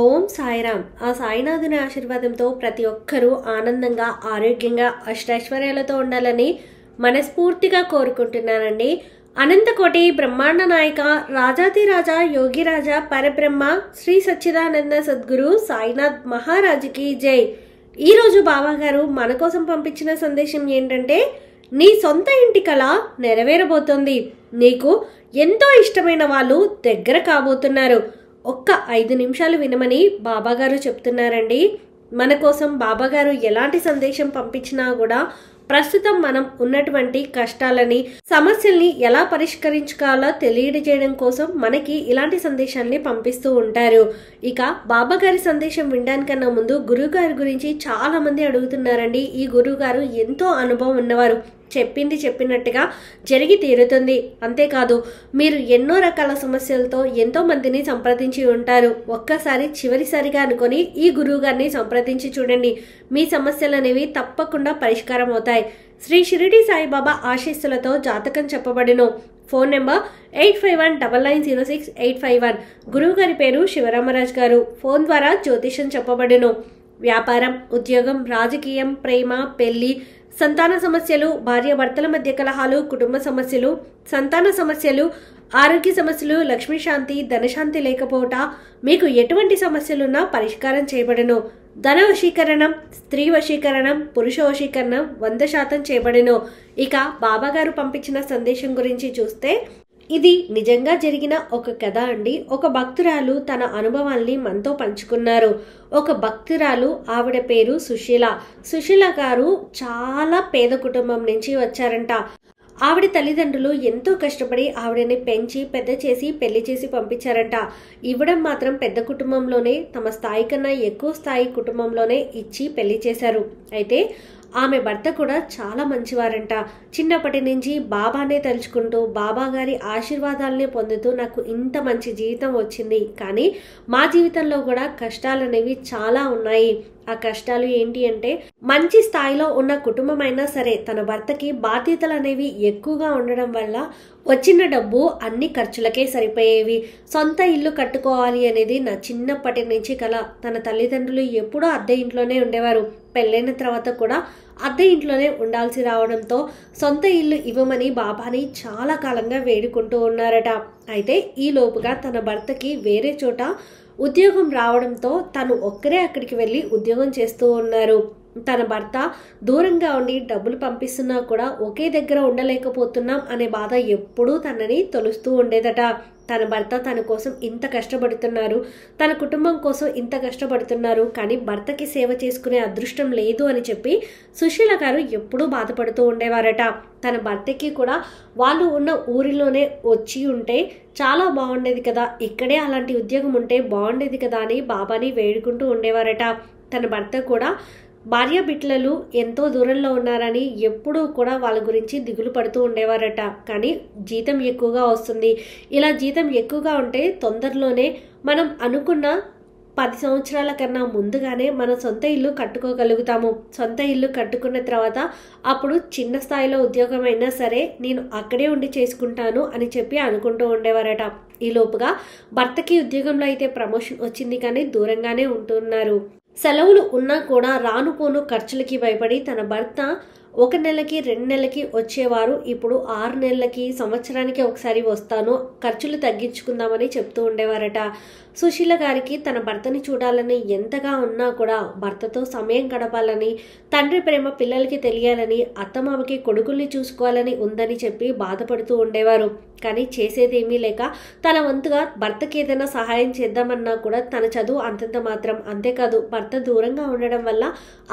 ఓం సాయిరామ్. ఆ సాయినాథుని ఆశీర్వాదంతో ప్రతి ఒక్కరూ ఆనందంగా, ఆరోగ్యంగా, అష్టైశ్వర్యాలతో ఉండాలని మనస్ఫూర్తిగా కోరుకుంటున్నానండి. అనంతకోటి బ్రహ్మాండ నాయక రాజాధిరాజా యోగిరాజా పరబ్రహ్మ శ్రీ సచ్చిదానంద సద్గురు సాయినాథ్ మహారాజుకి జై. ఈరోజు బాబాగారు మన కోసం పంపించిన సందేశం ఏంటంటే, నీ సొంత ఇంటి కళ నెరవేరబోతోంది. నీకు ఎంతో ఇష్టమైన వాళ్ళు దగ్గర కాబోతున్నారు. ఒక్క 5 నిమిషాలు వినమని బాబాగారు చెప్తున్నారండి. మన కోసం బాబాగారు ఎలాంటి సందేశం పంపించినా కూడా ప్రస్తుతం మనం ఉన్నటువంటి కష్టాలని, సమస్యల్ని ఎలా పరిష్కరించుకోవాలో తెలియజేయడం కోసం మనకి ఇలాంటి సందేశాన్ని పంపిస్తూ ఉంటారు. ఇక బాబాగారి సందేశం వినడానికన్నా ముందు గురువుగారి గురించి చాలా మంది అడుగుతున్నారండి. ఈ గురువుగారు ఎంతో అనుభవం ఉన్నవారు. చెప్పింది చెప్పినట్టుగా జరిగి తీరుతుంది. అంతేకాదు, మీరు ఎన్నో రకాల సమస్యలతో ఎంతో మందిని సంప్రదించి ఉంటారు. ఒక్కసారి చివరిసారిగా అనుకొని ఈ గురువు గారిని సంప్రదించి చూడండి. మీ సమస్యలు అనేవి తప్పకుండా పరిష్కారం అవుతాయి. శ్రీ షిరిడి సాయిబాబా ఆశీస్సులతో జాతకం చెప్పబడిను. Phone number 8519906851. గురువు గారి పేరు శివరామరాజు గారు. ఫోన్ ద్వారా జ్యోతిషం చెప్పబడిను. వ్యాపారం, ఉద్యోగం, రాజకీయం, ప్రేమ, పెళ్లి, సంతాన సమస్యలు, భార్యాభర్తల మధ్య కలహాలు, కుటుంబ సమస్యలు, సంతాన సమస్యలు, ఆరోగ్య సమస్యలు, లక్ష్మీశాంతి, ధనశాంతి లేకపోవట, మీకు ఎటువంటి సమస్యలున్నా పరిష్కారం చేయబడను. ధన వశీకరణం, స్త్రీ వశీకరణం, పురుష వశీకరణం 100% చేయబడను. ఇక బాబాగారు పంపించిన సందేశం గురించి చూస్తే, ఇది నిజంగా జరిగిన ఒక కథ అండి. ఒక భక్తురాలు తన అనుభవాల్ని మనతో పంచుకున్నారు. ఒక భక్తురాలు, ఆవిడ పేరు సుశీల. సుశీల గారు చాలా పేద కుటుంబం నుంచి వచ్చారంట. ఆవిడ తల్లిదండ్రులు ఎంతో కష్టపడి ఆవిడని పెంచి పెద్ద చేసి పెళ్లి చేసి పంపించారంట. ఇవ్వడం మాత్రం పెద్ద కుటుంబంలోనే, తమ స్థాయి కన్నా ఎక్కువ స్థాయి కుటుంబంలోనే ఇచ్చి పెళ్లి చేశారు. అయితే ఆమె భర్త కూడా చాలా మంచివారంట. చిన్నప్పటి నుంచి బాబానే తలుచుకుంటూ, బాబా గారి ఆశీర్వాదాలని పొందుతూ నాకు ఇంత మంచి జీవితం వచ్చింది. కానీ మా జీవితంలో కూడా కష్టాలు అనేవి చాలా ఉన్నాయి. ఆ కష్టాలు ఏంటి అంటే, మంచి స్థాయిలో ఉన్న కుటుంబం అయినా సరే తన భర్తకి బాధ్యతలు అనేవి ఎక్కువగా ఉండడం వల్ల వచ్చిన డబ్బు అన్ని ఖర్చులకే సరిపోయేవి. సొంత ఇల్లు కట్టుకోవాలి అనేది నా చిన్నప్పటి నుంచి కల. తన తల్లిదండ్రులు ఎప్పుడూ అద్దె ఇంట్లోనే ఉండేవారు. పెళ్ళైన తర్వాత కూడా అద్దె ఇంట్లోనే ఉండాల్సి రావడంతో సొంత ఇల్లు ఇవ్వమని బాబాని చాలా కాలంగా వేడుకుంటూ ఉన్నారట. అయితే ఈ లోపుగా తన భర్తకి వేరే చోట ఉద్యోగం రావడంతో తను ఒక్కరే అక్కడికి వెళ్ళి ఉద్యోగం చేస్తూ ఉన్నారు. తన భర్త దూరంగా ఉండి డబ్బులు పంపిస్తున్నా కూడా ఒకే దగ్గర ఉండలేకపోతున్నాం అనే బాధ ఎప్పుడూ తనని తొలుస్తూ ఉండేదట. తన భర్త తన కోసం ఇంత కష్టపడుతున్నారు, తన కుటుంబం కోసం ఇంత కష్టపడుతున్నారు, కానీ భర్తకి సేవ చేసుకునే అదృష్టం లేదు అని చెప్పి సుశీల గారు ఎప్పుడూ బాధపడుతూ ఉండేవారట. తన భర్తకి కూడా వాళ్ళు ఉన్న ఊరిలోనే వచ్చి ఉంటే చాలా బాగుండేది కదా, ఇక్కడే అలాంటి ఉద్యోగం ఉంటే బాగుండేది కదా అని బాబాని వేడుకుంటూ ఉండేవారట. తన భర్త కూడా భార్య బిడ్డలు ఎంతో దూరంలో ఉన్నారని ఎప్పుడూ కూడా వాళ్ళ గురించి దిగులు పడుతూ ఉండేవారట. కానీ జీతం ఎక్కువగా వస్తుంది. ఇలా జీతం ఎక్కువగా ఉంటే తొందరలోనే మనం అనుకున్న 10 సంవత్సరాల కన్నా ముందుగానే మన సొంత ఇల్లు కట్టుకోగలుగుతాము. సొంత ఇల్లు కట్టుకున్న తర్వాత అప్పుడు చిన్న స్థాయిలో ఉద్యోగం అయినా సరే నేను అక్కడే ఉండి చేసుకుంటాను అని చెప్పి అనుకుంటూ ఉండేవారట. ఈ లోపుగా భర్తకి ఉద్యోగంలో అయితే ప్రమోషన్ వచ్చింది, కానీ దూరంగానే ఉంటున్నారు. సెలవులు ఉన్నా కూడా రాను పోను ఖర్చులకి భయపడి తన భర్త 1 నెలకి 2 నెలలకి వచ్చేవారు. ఇప్పుడు 6 నెలలకి, సంవత్సరానికి ఒకసారి వస్తాను, ఖర్చులు తగ్గించుకుందామని చెప్తూ ఉండేవారట. సుశీల గారికి తన భర్తని చూడాలని ఎంతగా ఉన్నా కూడా భర్తతో సమయం గడపాలని, తండ్రి ప్రేమ పిల్లలకి తెలియాలని, అత్తమామకి కొడుకుల్ని చూసుకోవాలని ఉందని చెప్పి బాధపడుతూ ఉండేవారు. కానీ చేసేదేమీ లేక తన వంతుగా భర్తకి ఏదైనా సహాయం చేద్దామన్నా కూడా తన చదువు అంతంత మాత్రం. అంతేకాదు, భర్త దూరంగా ఉండడం వల్ల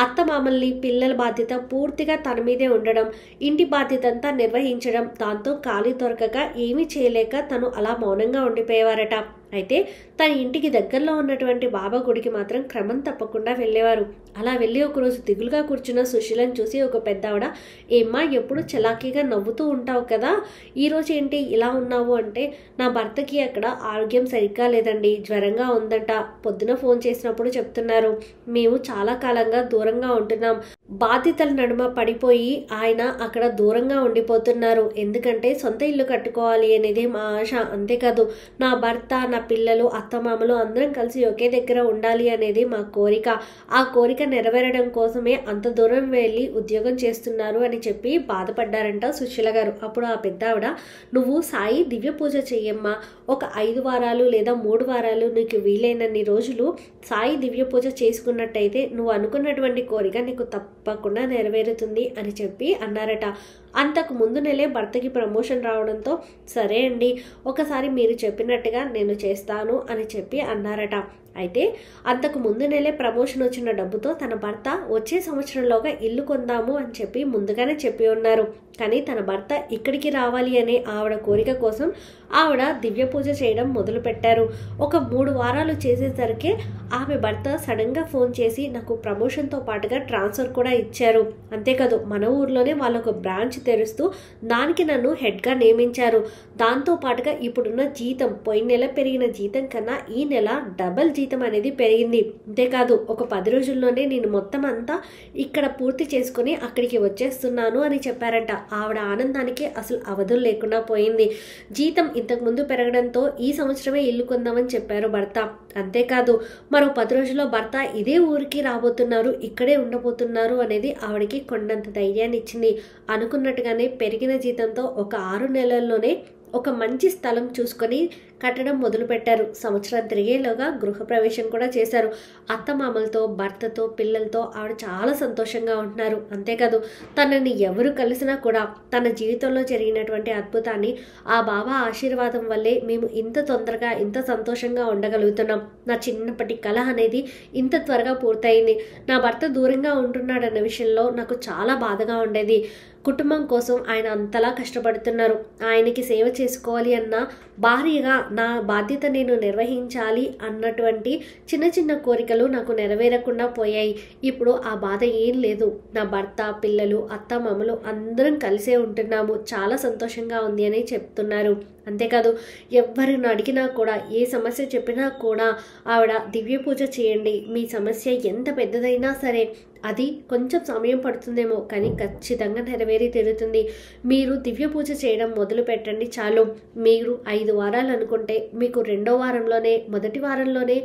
అత్తమామల్ని, పిల్లల బాధ్యత పూర్తిగా తన మీదే ఉండడం, ఇంటి బాధ్యత అంతా నిర్వహించడం, దాంతో ఖాళీ దొరకక ఏమీ చేయలేక తను అలా మౌనంగా ఉండిపోయేవారట. అయితే తన ఇంటికి దగ్గరలో ఉన్నటువంటి బాబా గుడికి మాత్రం క్రమం తప్పకుండా వెళ్ళేవారు. అలా వెళ్ళి ఒకరోజు దిగులుగా కూర్చున్న సుశీలను చూసి ఒక పెద్దావిడ, ఏమ్మా ఎప్పుడు చలాకీగా నవ్వుతూ ఉంటావు కదా, ఈరోజు ఏంటి ఇలా ఉన్నావు అంటే, నా భర్తకి అక్కడ ఆరోగ్యం సరిగ్గా లేదండి, జ్వరంగా ఉందంట. పొద్దున ఫోన్ చేసినప్పుడు చెప్తున్నారు, మేము చాలా కాలంగా దూరంగా ఉంటున్నాం, బాధ్యతల నడుమ పడిపోయి ఆయన అక్కడ దూరంగా ఉండిపోతున్నారు. ఎందుకంటే సొంత ఇల్లు కట్టుకోవాలి అనేది మా ఆశ. అంతేకాదు నా భర్త, నా పిల్లలు అత్తమామలు అందరం కలిసి ఒకే దగ్గర ఉండాలి అనేది మా కోరిక. ఆ కోరిక నెరవేరడం కోసమే అంత దూరం వెళ్ళి ఉద్యోగం చేస్తున్నారు అని చెప్పి బాధపడ్డారంట సుశీల గారు. అప్పుడు ఆ పెద్ద ఆవిడ, నువ్వు సాయి దివ్య పూజ చెయ్యమ్మా, ఒక 5 వారాలు లేదా 3 వారాలు నీకు వీలైనన్ని రోజులు సాయి దివ్య పూజ చేసుకున్నట్టయితే నువ్వు అనుకున్నటువంటి కోరిక నీకు తప్పకుండా నెరవేరుతుంది అని చెప్పి అన్నారట. అంతకు ముందు నెలే భర్తకి ప్రమోషన్ రావడంతో సరే అండి, ఒకసారి మీరు చెప్పినట్టుగా నేను చేస్తాను అని చెప్పి అన్నారట. అయితే అంతకు ముందు నెలే ప్రమోషన్ వచ్చిన డబ్బుతో తన భర్త వచ్చే సంవత్సరంలోగా ఇల్లు కొందాము అని చెప్పి ముందుగానే చెప్పి ఉన్నారు. కానీ తన భర్త ఇక్కడికి రావాలి అనే ఆవిడ కోరిక కోసం ఆవిడ దివ్య పూజ చేయడం మొదలు పెట్టారు. ఒక 3 వారాలు చేసేసరికి ఆమె భర్త సడన్గా ఫోన్ చేసి నాకు ప్రమోషన్తో పాటుగా ట్రాన్స్ఫర్ కూడా ఇచ్చారు. అంతేకాదు మన ఊర్లోనే వాళ్ళొక బ్రాంచ్ తెరుస్తూ దానికి నన్ను హెడ్గా నియమించారు. దాంతో పాటుగా ఇప్పుడున్న జీతం, పోయిన నెల పెరిగిన జీతం కన్నా ఈ నెల డబల్ జీతం అనేది పెరిగింది. అంతేకాదు ఒక 10 రోజుల్లోనే నేను మొత్తం అంతా ఇక్కడ పూర్తి చేసుకుని అక్కడికి వచ్చేస్తున్నాను అని చెప్పారంట. ఆవిడ ఆనందానికి అసలు అవధులు లేకుండా పోయింది. జీతం ఇంతకు ముందు పెరగడంతో ఈ సంవత్సరమే ఇల్లు కొందామని చెప్పారు భర్త. అంతేకాదు మరో 10 రోజుల్లో భర్త ఇదే ఊరికి రాబోతున్నారు, ఇక్కడే ఉండబోతున్నారు అనేది ఆవిడకి కొండంత ధైర్యాన్ని ఇచ్చింది. అనుకున్నట్టుగానే పెరిగిన జీతంతో ఒక 6 నెలల్లోనే ఒక మంచి స్థలం చూసుకొని కట్టడం మొదలుపెట్టారు. సంవత్సరం తిరిగేలోగా గృహప్రవేశం కూడా చేశారు. అత్తమామలతో, భర్తతో, పిల్లలతో ఆవిడ చాలా సంతోషంగా ఉంటున్నారు. అంతేకాదు తనని ఎవరు కలిసినా కూడా తన జీవితంలో జరిగినటువంటి అద్భుతాన్ని ఆ బాబా ఆశీర్వాదం వల్లే మేము ఇంత తొందరగా ఇంత సంతోషంగా ఉండగలుగుతున్నాం. నా చిన్నప్పటి కళ అనేది ఇంత త్వరగా పూర్తయింది. నా భర్త దూరంగా ఉంటున్నాడన్న విషయంలో నాకు చాలా బాధగా ఉండేది. కుటుంబం కోసం ఆయన అంతలా కష్టపడుతున్నారు. ఆయనకి సేవ చేసుకోవాలి అన్న భార్యగా నా బాధ్యత నేను నిర్వహించాలి అన్నటువంటి చిన్న చిన్న కోరికలు నాకు నెరవేరకుండా పోయాయి. ఇప్పుడు ఆ బాధ ఏం లేదు. నా భర్త, పిల్లలు, అత్తమామలు అందరం కలిసే ఉంటున్నాము. చాలా సంతోషంగా ఉంది అని చెప్తున్నారు. అంతేకాదు ఎవరిని అడిగినా కూడా, ఏ సమస్య చెప్పినా కూడా ఆవిడ దివ్య పూజ చేయండి, మీ సమస్య ఎంత పెద్దదైనా సరే అది కొంచెం సమయం పడుతుందేమో కానీ ఖచ్చితంగా నెరవేరి తీరుతుంది. మీరు దివ్య పూజ చేయడం మొదలు పెట్టండి చాలు. మీరు 5 వారాలు అనుకుంటే మీకు 2వ వారంలోనే, మొదటి వారంలోనే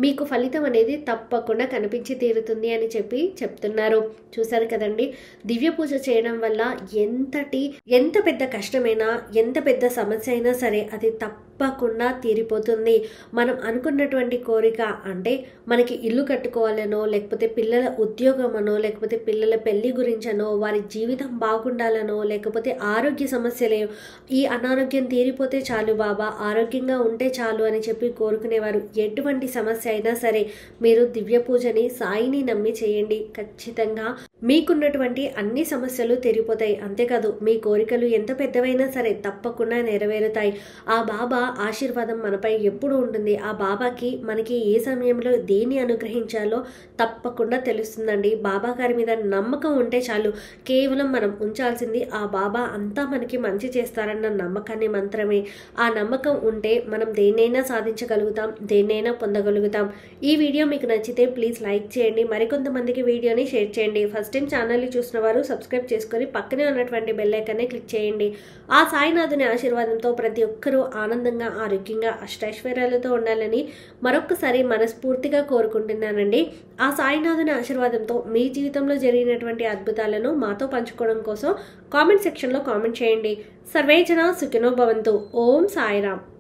మీకు ఫలితం అనేది తప్పకుండా కనిపించి తీరుతుంది అని చెప్పి చెప్తున్నారు. చూశారు కదండి, దివ్య పూజ చేయడం వల్ల ఎంత పెద్ద కష్టమైనా, ఎంత పెద్ద సమస్య అయినా సరే అది తప్పకుండా తీరిపోతుంది. మనం అనుకున్నటువంటి కోరిక అంటే మనకి ఇల్లు కట్టుకోవాలనో, లేకపోతే పిల్లల ఉద్యోగమనో, లేకపోతే పిల్లల పెళ్లి గురించనో, వారి జీవితం బాగుండాలనో, లేకపోతే ఆరోగ్య సమస్యలే, ఈ అనారోగ్యం తీరిపోతే చాలు బాబా, ఆరోగ్యంగా ఉంటే చాలు అని చెప్పి కోరుకునేవారు. ఎటువంటి సమస్య అయినా సరే మీరు దివ్య పూజని సాయిని నమ్మి చేయండి. ఖచ్చితంగా మీకున్నటువంటి అన్ని సమస్యలు తీరిపోతాయి. అంతేకాదు మీ కోరికలు ఎంత పెద్దవైనా సరే తప్పకుండా నెరవేరుతాయి. ఆ బాబా ఆశీర్వాదం మనపై ఎప్పుడు ఉంటుంది. ఆ బాబాకి మనకి ఏ సమయంలో దేన్ని అనుగ్రహించాలో తప్పకుండా తెలుస్తుందండి. బాబా గారి మీద నమ్మకం ఉంటే చాలు. కేవలం మనం ఉంచాల్సింది ఆ బాబా అంతా మనకి మంచి చేస్తారన్న నమ్మకాన్ని మాత్రమే. ఆ నమ్మకం ఉంటే మనం దేన్నైనా సాధించగలుగుతాం, దేన్నైనా పొందగలుగుతాం. ఈ వీడియో మీకు నచ్చితే ప్లీజ్ లైక్ చేయండి, మరికొంతమందికి వీడియోని షేర్ చేయండి. ఫస్ట్ టైం ఛానల్ని చూసిన వారు సబ్స్క్రైబ్ చేసుకొని పక్కనే ఉన్నటువంటి బెల్ ఐకాన్ని క్లిక్ చేయండి. ఆ సాయినాథుని ఆశీర్వాదంతో ప్రతి ఒక్కరూ ఆనందంగా, ఆరోగ్యంగా, అష్టైశ్వర్యాలతో ఉండాలని మరొక్కసారి మనస్ఫూర్తిగా కోరుకుంటున్నానండి. ఆ సాయినాథుని ఆశీర్వాదంతో మీ జీవితంలో జరిగినటువంటి అద్భుతాలను మాతో పంచుకోవడం కోసం కామెంట్ సెక్షన్లో కామెంట్ చేయండి. సర్వే జన సుఖినో భవంతు. ఓం సాయిరామ్.